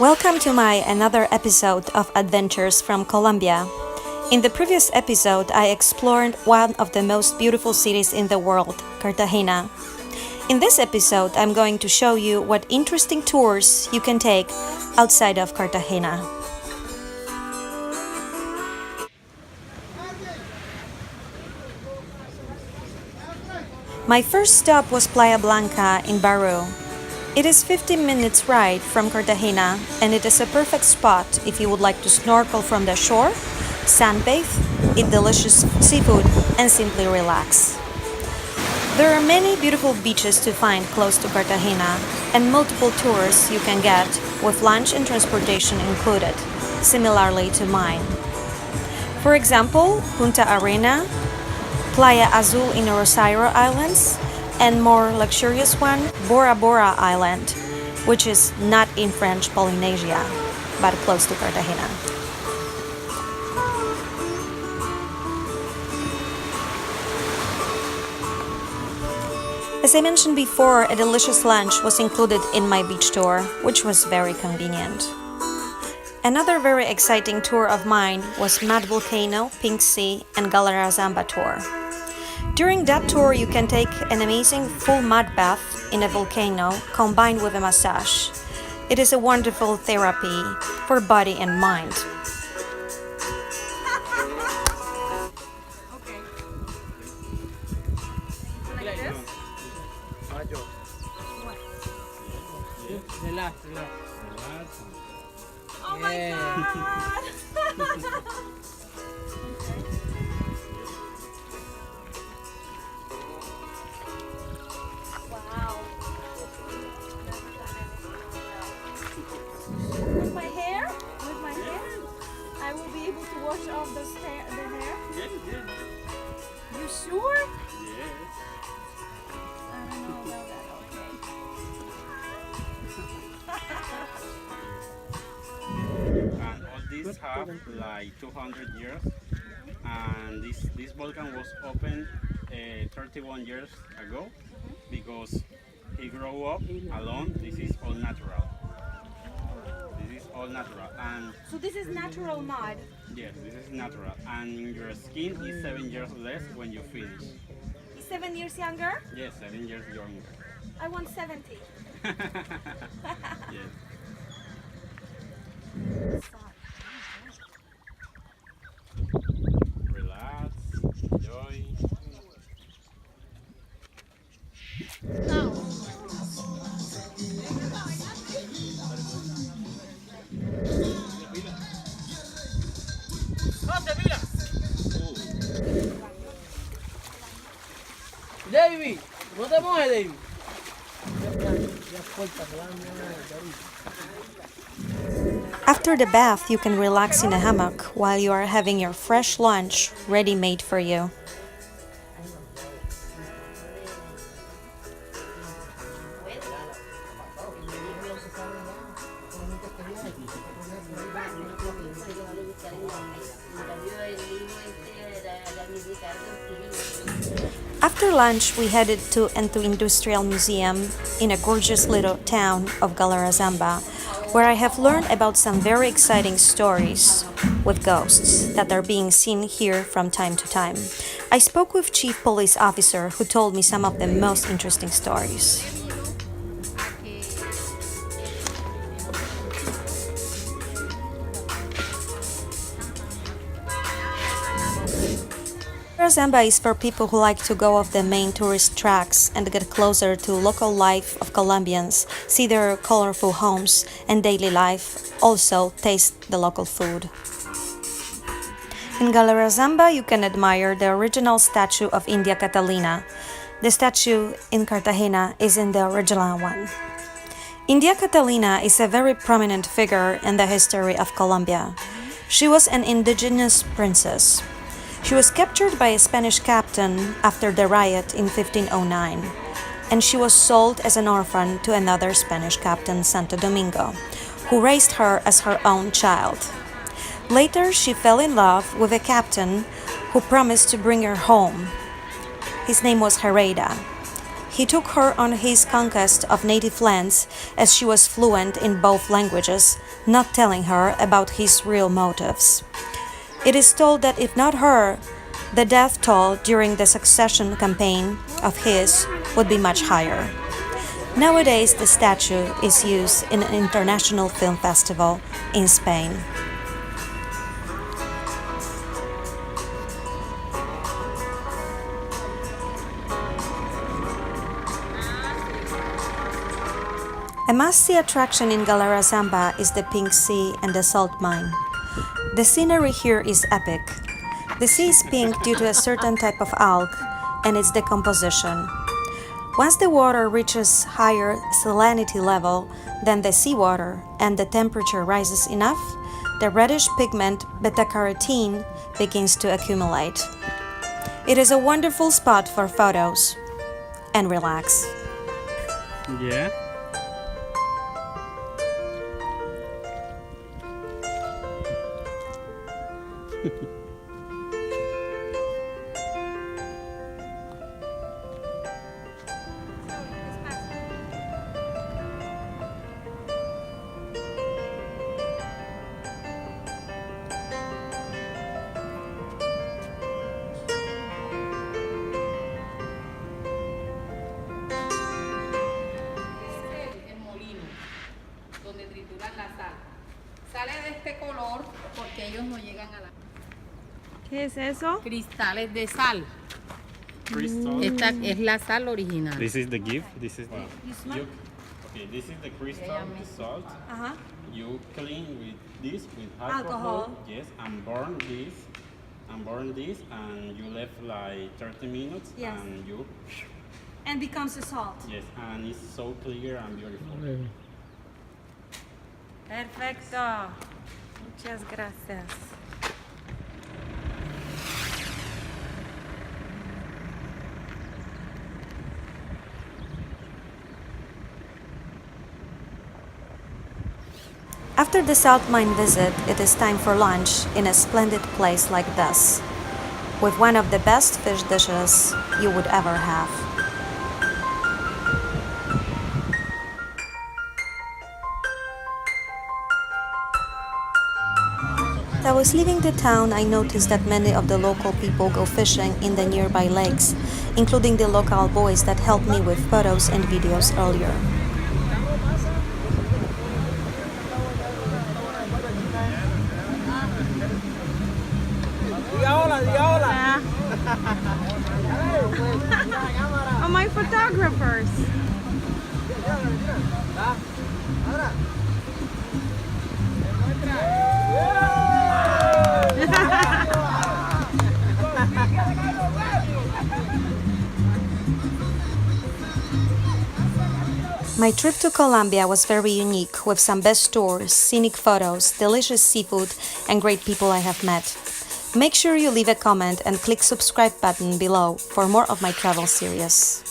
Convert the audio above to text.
Welcome to my another episode of Adventures from Colombia. In the previous episode, I explored one of the most beautiful cities in the world, Cartagena. In this episode, I'm going to show you what interesting tours you can take outside of Cartagena. My first stop was Playa Blanca in Baru. It is 15 minutes ride from Cartagena, and it is a perfect spot if you would like to snorkel from the shore, sunbathe, eat delicious seafood, and simply relax. There are many beautiful beaches to find close to Cartagena, and multiple tours you can get with lunch and transportation included, similarly to mine. For example, Punta Arena, Playa Azul in Rosario Islands, and more luxurious one, Bora Bora Island, which is not in French Polynesia, but close to Cartagena. As I mentioned before, a delicious lunch was included in my beach tour, which was very convenient. Another very exciting tour of mine was Mad Volcano, Pink Sea, and Galarazamba tour. During that tour, you can take an amazing full mud bath in a volcano combined with a massage. It is a wonderful therapy for body and mind. Like this? Relax. Oh my god! Wow. With my hair? With my hair? I will be able to wash off the hair? Yes. You sure? Yes. I don't know about that, And all these have like 200 years. And this volcano was opened 31 years ago because he grew up alone. This is all natural. And So this is natural mud. yes, this is natural. And your skin is 7 years less when you finish. He's 7 years younger? Yes, 7 years younger. I want 70. Yes. Relax, enjoy. David, no te mojes, David. After the bath, you can relax in a hammock while you are having your fresh lunch ready-made for you. After lunch, we headed to Ento Industrial Museum in a gorgeous little town of Galarazamba, where I have learned about some very exciting stories with ghosts that are being seen here from time to time. I spoke with Chief Police Officer who told me some of the most interesting stories. Galarazamba is for people who like to go off the main tourist tracks and get closer to local life of Colombians, see their colorful homes and daily life, also taste the local food. In Galarazamba, you can admire the original statue of India Catalina. The statue in Cartagena is in the original one. India Catalina is a very prominent figure in the history of Colombia. She was an indigenous princess. She was captured by a Spanish captain after the riot in 1509, and she was sold as an orphan to another Spanish captain, Santo Domingo, who raised her as her own child. Later, she fell in love with a captain who promised to bring her home. His name was Herrera. He took her on his conquest of native lands as she was fluent in both languages, not telling her about his real motives. It is told that if not her, the death toll during the succession campaign of his would be much higher. Nowadays, the statue is used in an international film festival in Spain. A must-see attraction in Galera Zamba is the Pink Sea and the salt mine. The scenery here is epic. The sea is pink due to a certain type of algae and its decomposition. Once the water reaches higher salinity level than the seawater and the temperature rises enough, the reddish pigment beta-carotene begins to accumulate. It is a wonderful spot for photos and relax. Yeah. El molino, donde trituran la sal. Sale de este color porque ellos no llegan a la... ¿Qué es eso? Cristales de sal. Crystal. Esta es la sal original. This is the gift. This is the. Okay, this is the crystal, the salt. Uh-huh. You clean with this with Alcohol. yes, and burn this, and you left like 30 minutes, Yes. and you And becomes a salt. yes, and it's so clear and beautiful. Perfecto. Muchas gracias. After the salt mine visit, it is time for lunch in a splendid place like this, with one of the best fish dishes you would ever have. As I was leaving the town, I noticed that many of the local people go fishing in the nearby lakes, including the local boys that helped me with photos and videos earlier. Oh, my photographers. My trip to Colombia was very unique, with some best tours, scenic photos, delicious seafood, and great people I have met. Make sure you leave a comment and click subscribe button below for more of my travel series.